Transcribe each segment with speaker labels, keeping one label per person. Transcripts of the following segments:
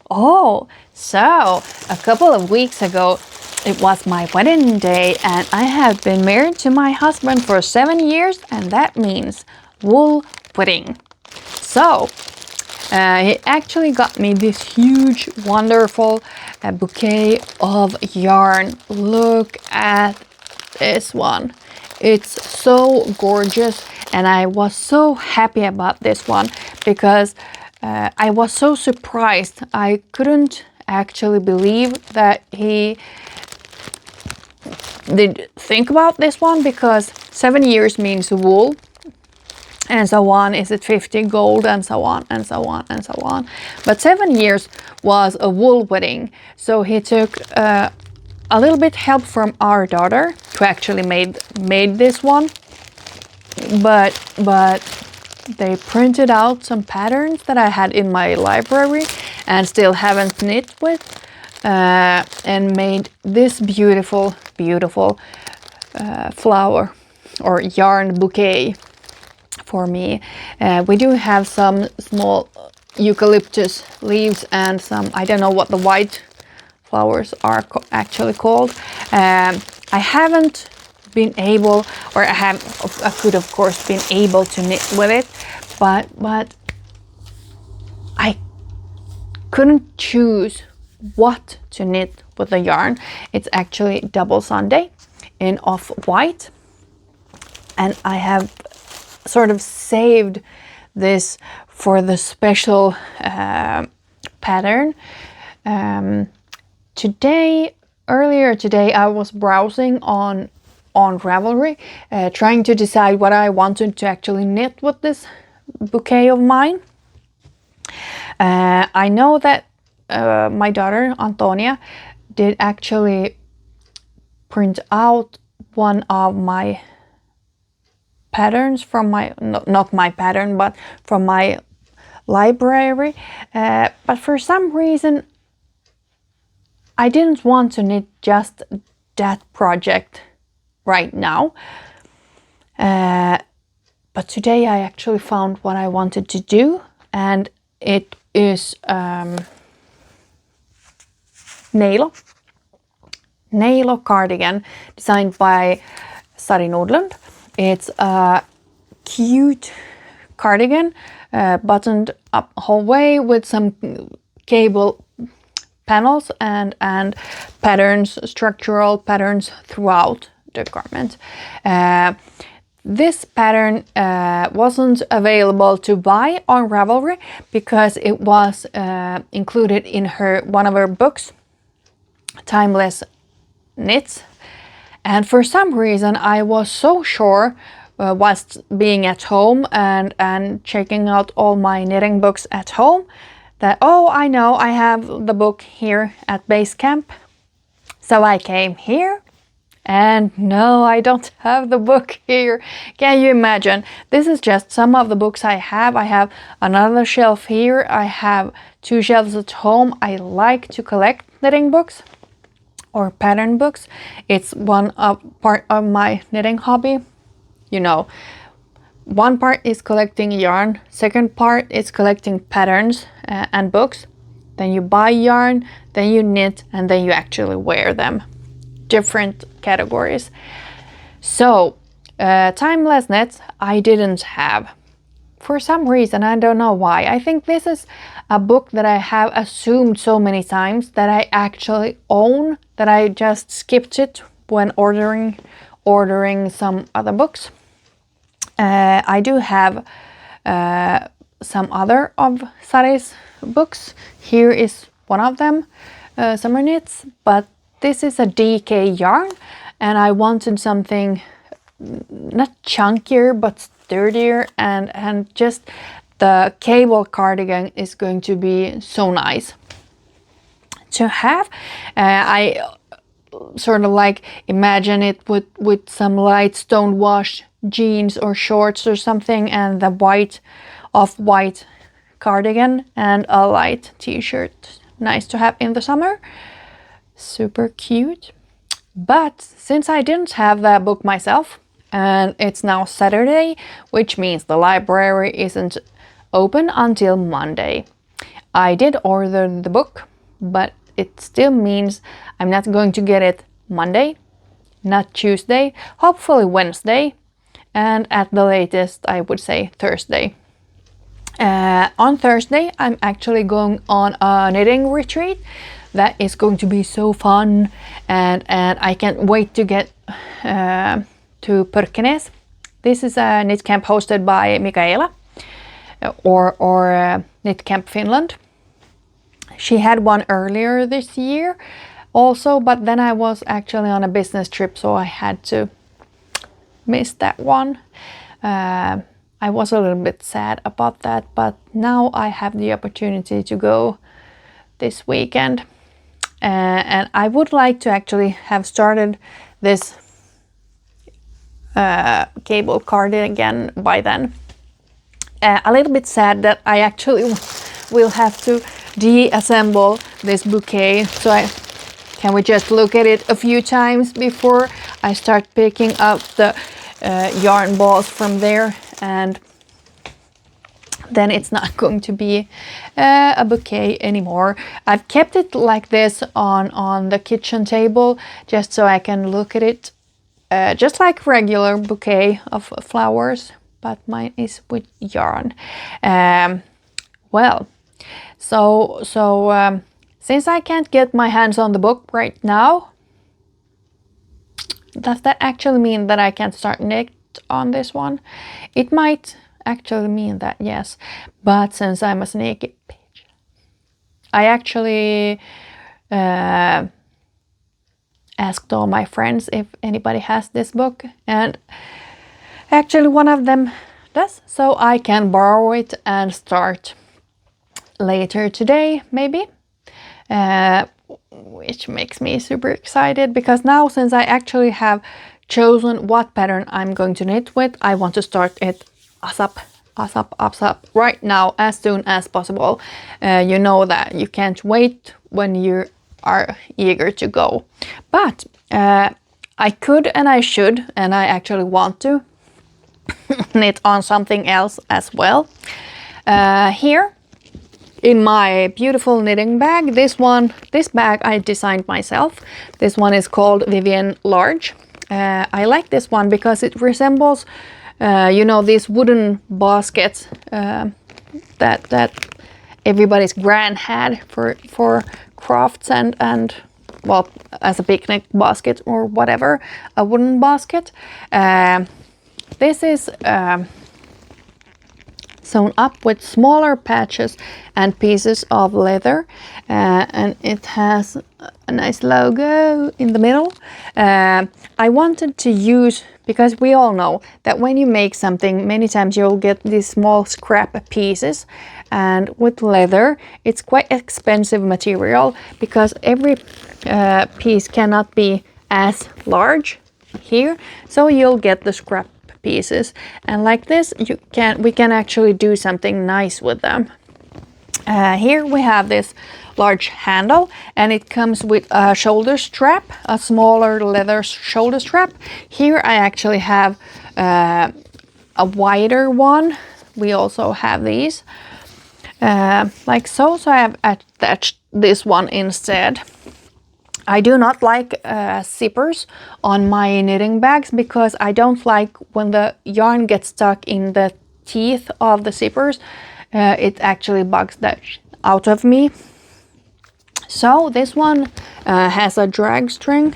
Speaker 1: Oh, so a couple of weeks ago, it was my wedding day, and I have been married to my husband for 7 years, and that means wool wedding. So, he actually got me this huge, wonderful bouquet of yarn. Look at this one. It's so gorgeous, and I was so happy about this one because I was so surprised. I couldn't actually believe that he did think about this one, because 7 years means wool and so on. Is it 50 gold and so on and so on and so on. But 7 years was a wool wedding, so he took a little bit help from our daughter, who actually made this one, but they printed out some patterns that I had in my library and still haven't knit with, and made this beautiful flower or yarn bouquet for me. We do have some small eucalyptus leaves and some, I don't know what the white flowers are actually called. I haven't been able, or I could of course been able to knit with it, but I couldn't choose what to knit with the yarn. It's actually double Sunday in off-white, and I have sort of saved this for the special pattern. Earlier today I was browsing on Ravelry, trying to decide what I wanted to actually knit with this bouquet of mine. I know that my daughter Antonia did actually print out one of my patterns from my, not my pattern, but from my library. But for some reason I didn't want to knit just that project right now. But today I actually found what I wanted to do, and it is Nailo cardigan designed by Sari Nordlund. It's a cute cardigan, buttoned up whole way with some cable panels and patterns, structural patterns throughout the garment. This pattern wasn't available to buy on Ravelry because it was included in one of her books, Timeless Knits. And for some reason I was so sure, whilst being at home and checking out all my knitting books at home, that, oh, I know I have the book here at base camp. So I came here, and no, I don't have the book here. Can you imagine? This is just some of the books I have. I have another shelf here. I have 2 shelves at home. I like to collect knitting books or pattern books. It's part of my knitting hobby. You know, one part is collecting yarn, second part is collecting patterns and books. Then you buy yarn, then you knit, and then you actually wear them. Different categories. So Timeless Knits I didn't have. For some reason, I don't know why. I think this is a book that I have assumed so many times that I actually own, that I just skipped it when ordering some other books. I do have some other of Sari's books. Here is one of them, Summer Knits, but this is a DK yarn, and I wanted something not chunkier but sturdier, and just the cable cardigan is going to be so nice to have. I sort of like imagine it with some light stone wash jeans or shorts or something, and the off-white cardigan and a light t-shirt. Nice to have in the summer. Super cute. But since I didn't have that book myself, and it's now Saturday, which means the library isn't open until Monday, I did order the book, but it still means I'm not going to get it Monday, not Tuesday, hopefully Wednesday, and at the latest I would say Thursday. On Thursday I'm actually going on a knitting retreat that is going to be so fun, and I can't wait to get to Pörkkenes. This is a knit camp hosted by Mikaela or Knit Camp Finland. She had one earlier this year also, but then I was actually on a business trip, so I had to miss that one. I was a little bit sad about that, but now I have the opportunity to go this weekend. And I would like to actually have started this cable cardigan by then. A little bit sad that I actually will have to deassemble this bouquet, so can we just look at it a few times before I start picking up the yarn balls from there, and then it's not going to be a bouquet anymore. I've kept it like this on the kitchen table just so I can look at it just like regular bouquet of flowers, but mine is with yarn. Well, so since I can't get my hands on the book right now, does that actually mean that I can start knit on this one? It might actually mean that, yes, but since I'm a sneaky bitch, I actually asked all my friends if anybody has this book, and actually one of them does, so I can borrow it and start later today maybe, which makes me super excited, because now since I actually have chosen what pattern I'm going to knit with, I want to start it ASAP right now, as soon as possible. You know that you can't wait when you are eager to go, but I could and I should and I actually want to knit on something else as well. Here in my beautiful knitting bag, this bag I designed myself. This one is called Vivienne Large. I like this one because it resembles you know, these wooden baskets that everybody's gran had for crafts and well, as a picnic basket or whatever, a wooden basket. This is sewn up with smaller patches and pieces of leather, and it has a nice logo in the middle. I wanted to use, because we all know that when you make something, many times you'll get these small scrap pieces, and with leather it's quite expensive material because every piece cannot be as large here, so you'll get the scrap pieces, and like this we can actually do something nice with them. Here we have this large handle, and it comes with a shoulder strap, a smaller leather shoulder strap. Here I actually have a wider one. We also have these like so I have attached this one instead. I do not like zippers on my knitting bags because I don't like when the yarn gets stuck in the teeth of the zippers. It actually bugs that out of me. So this one has a drag string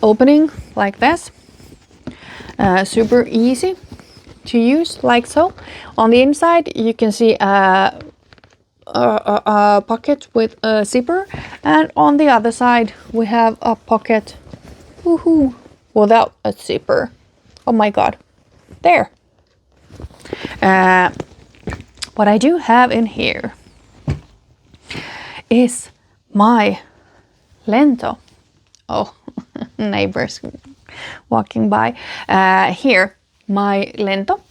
Speaker 1: opening like this. Super easy to use, like so. On the inside you can see a pocket with a zipper, and on the other side we have a pocket without a zipper. Oh my god, there. What I do have in here is my lento. Oh, neighbors walking by. Here, my lento.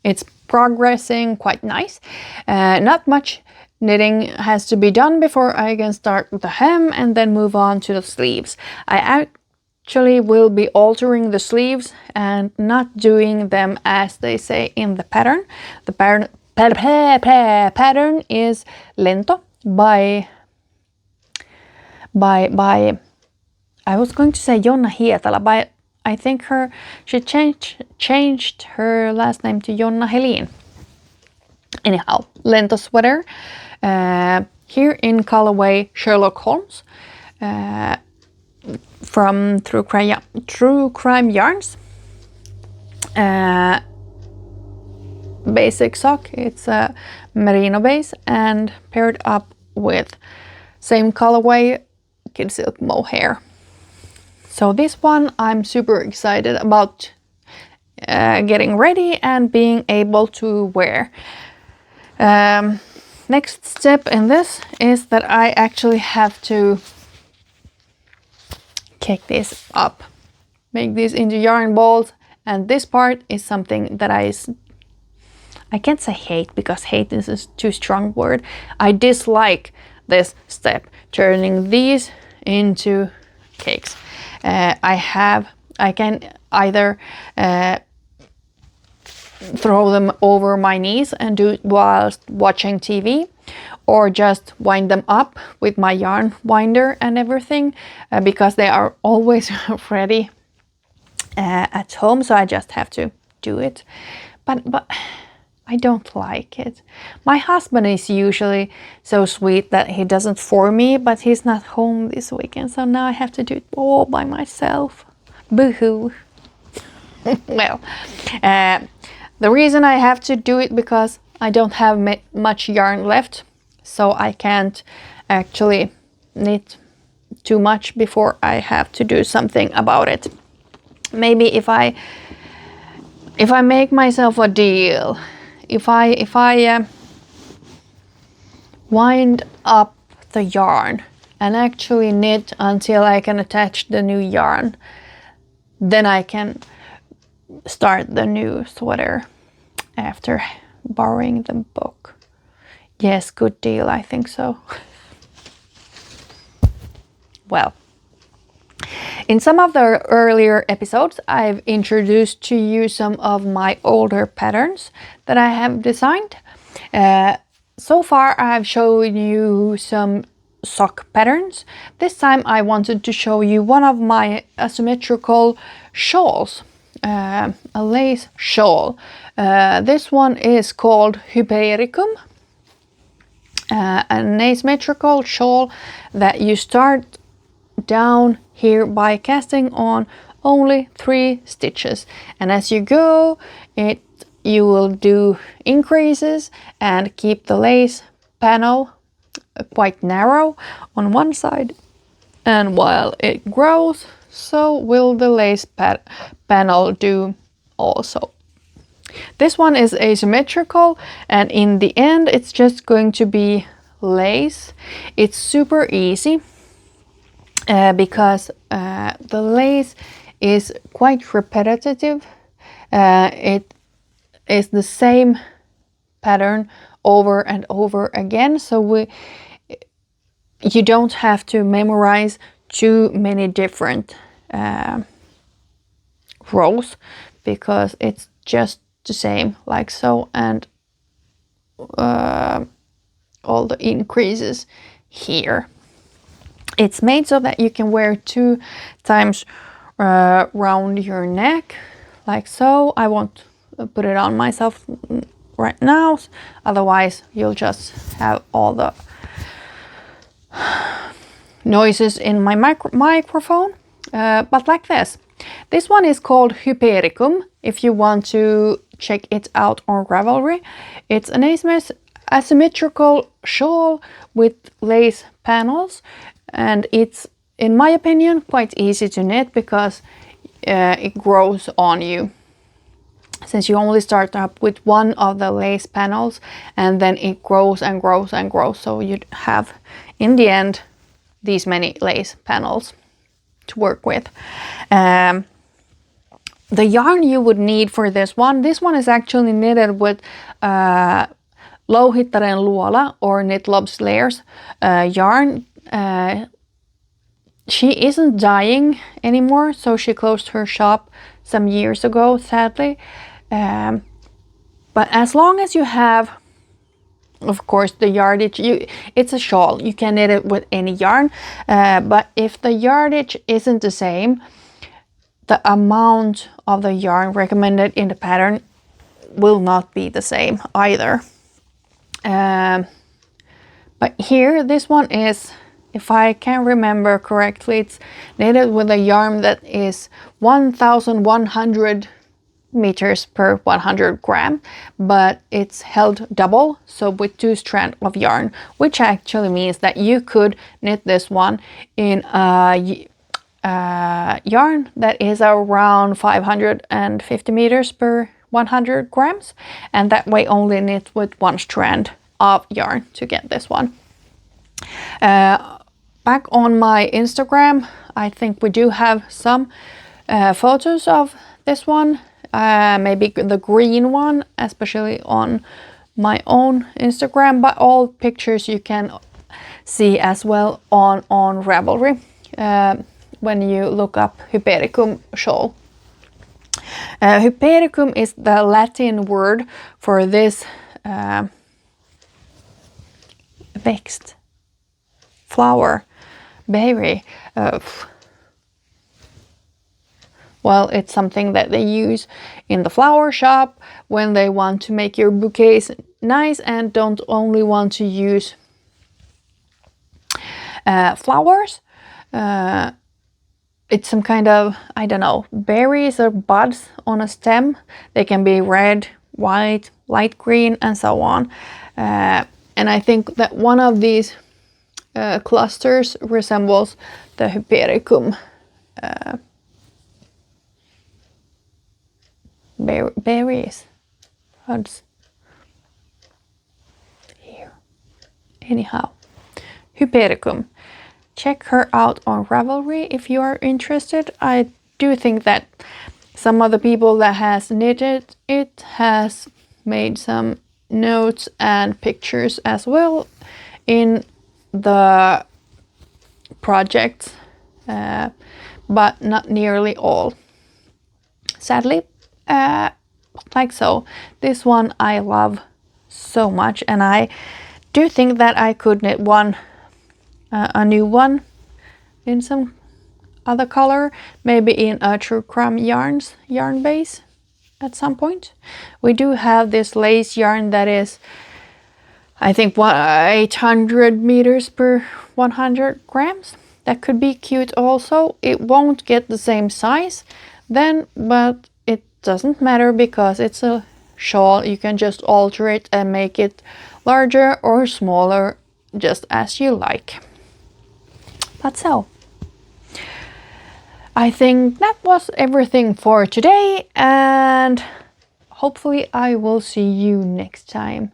Speaker 1: It's progressing quite nice. Not much knitting has to be done before I can start the hem and then move on to the sleeves. I actually will be altering the sleeves and not doing them as they say in the pattern. The pattern is Lento by I was going to say Jonna Hietala, but I think she changed her last name to Jonna Helin. Anyhow, Lento sweater. Here in colorway Sherlock Holmes from True Crime Yarns. Basic sock. It's a merino base and paired up with same colorway kid silk mohair. So this one I'm super excited about getting ready and being able to wear. Next step in this is that I actually have to cake this up, make these into yarn balls, and this part is something that I can't say hate because hate is a too strong word. I dislike this step, turning these into cakes. I can either throw them over my knees and do it whilst watching TV, or just wind them up with my yarn winder and everything, because they are always ready at home, so I just have to do it. But I don't like it. My husband is usually so sweet that he doesn't for me, but he's not home this weekend, so now I have to do it all by myself. Boo-hoo. Well, the reason I have to do it because I don't have much yarn left, so I can't actually knit too much before I have to do something about it. Maybe if I make myself a deal, if I wind up the yarn and actually knit until I can attach the new yarn, then I can start the new sweater after borrowing the book. Yes, good deal, I think so. Well, in some of the earlier episodes, I've introduced to you some of my older patterns that I have designed. So far, I've shown you some sock patterns. This time, I wanted to show you one of my asymmetrical shawls, a lace shawl. This one is called Hypericum, an asymmetrical shawl that you start down here by casting on only 3 stitches, and as you go you will do increases and keep the lace panel quite narrow on one side, and while it grows, so will the lace panel do also. This one is asymmetrical, and in the end it's just going to be lace. It's super easy because the lace is quite repetitive. It is the same pattern over and over again, so you don't have to memorize too many different rows, because it's just the same like so, and all the increases here. It's made so that you can wear 2 times round your neck like so. I won't put it on myself right now, otherwise you'll just have all the noises in my microphone, but like this. This one is called Hypericum if you want to check it out on Ravelry. It's an asymmetrical shawl with lace panels, and it's, in my opinion, quite easy to knit because it grows on you. Since you only start up with one of the lace panels and then it grows and grows and grows, so you'd have in the end these many lace panels to work with. The yarn you would need for this one is actually knitted with Louhittaren Luola or Knit Lob's Layers yarn. She isn't dying anymore, so she closed her shop some years ago, sadly. But as long as you have of course, the yardage, it's a shawl. You can knit it with any yarn, but if the yardage isn't the same, the amount of the yarn recommended in the pattern will not be the same either. But here, this one is, if I can remember correctly, it's knitted with a yarn that is 1,100 meters per 100 gram, but it's held double, so with 2 strands of yarn, which actually means that you could knit this one in a yarn that is around 550 meters per 100 grams, and that way only knit with 1 strand of yarn to get this one. Back on my Instagram, I think we do have some photos of this one. Maybe the green one, especially on my own Instagram, but all pictures you can see as well on Ravelry when you look up Hypericum shawl. Hypericum is the Latin word for this vexed flower, berry. Well, it's something that they use in the flower shop when they want to make your bouquets nice and don't only want to use flowers. It's some kind of, I don't know, berries or buds on a stem. They can be red, white, light green, and so on. And I think that one of these clusters resembles the Hypericum berries, buds. Here. Anyhow, Hypericum. Check her out on Ravelry if you are interested. I do think that some of the people that has knitted it has made some notes and pictures as well in the project, but not nearly all, sadly. Like so, this one I love so much, and I do think that I could knit one, a new one in some other color, maybe in a True Crumb Yarns yarn base at some point. We do have this lace yarn that is, I think, 800 meters per 100 grams. That could be cute also. It won't get the same size then, but it doesn't matter because it's a shawl. You can just alter it and make it larger or smaller, just as you like. But so, I think that was everything for today, and hopefully I will see you next time.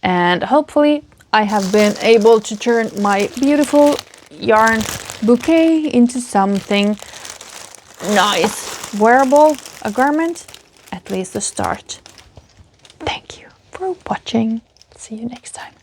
Speaker 1: And hopefully I have been able to turn my beautiful yarn bouquet into something nice, wearable, a garment, at least a start. Thank you for watching. See you next time.